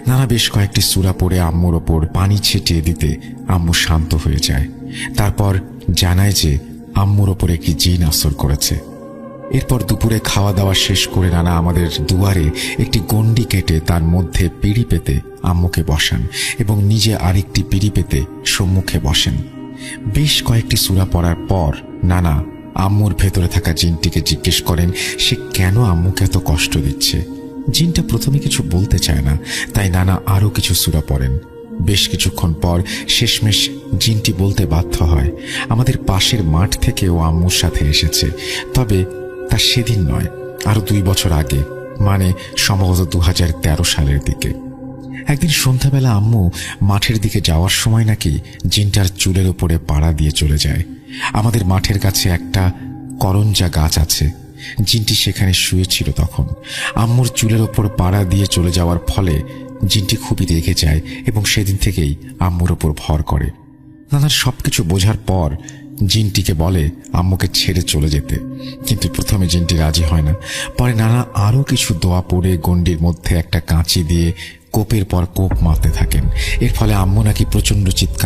নানা বেশ কয়েকটি সূরা পড়ে আম্মুর ওপর পানি ছিটিয়ে দিতে আম্মু শান্ত হয়ে যায়। তারপর জানায় যে আম্মুর ওপর একটি জিন আসর করেছে। এরপর দুপুরে খাওয়া দাওয়া শেষ করে নানা আমাদের দুয়ারে একটি গণ্ডি কেটে তার মধ্যে পিঁড়ি পেতে আম্মুকে বসান এবং নিজে আরেকটি পিঁড়ি পেতে সম্মুখে বসেন। বেশ কয়েকটি সূরা পড়ার পর নানা আম্মুর ভেতরে থাকা জিনটিকে জিজ্ঞেস করেন সে কেন আম্মুকে এত কষ্ট দিচ্ছে। জিনটা প্রথমে কিছু বলতে চায় না, তাই নানা আরো কিছু সূরা পড়েন। বেশ কিছুক্ষণ পর শেষমেশ জিনটি বলতে বাধ্য হয় আমাদের পাশের মাঠ থেকে ও আম্মুর সাথে এসেছে, তবে তা সেদিন নয়, আরো 2 বছর আগে, মানে সম্ভবত 2013 সালের দিকে। একদিন সন্ধ্যাবেলা আম্মু মাঠের দিকে যাওয়ার সময় নাকি জিনটার চুলের উপরে পাড়া দিয়ে চলে যায়। আমাদের মাঠের কাছে একটা করঞ্জা গাছ আছে, জিনটি সেখানে শুয়েছিল। তখন আম্মুর চুলের ওপর পাড়া দিয়ে চলে যাওয়ার ফলে জিনটি খুবই রেগে যায় এবং সেদিন থেকেই আম্মুর ওপর ভর করে। নানার সবকিছু বোঝার পর জিনটিকে বলে আম্মুকে ছেড়ে চলে যেতে, কিন্তু প্রথমে জিনটি রাজি হয় না। পরে নানা আরো কিছু দোয়া পড়ে গণ্ডির মধ্যে একটা কাঁচি দিয়ে কোপের পর কোপ মারতে থাকেন। এর ফলে আম্মু নাকি প্রচন্ড চিৎকার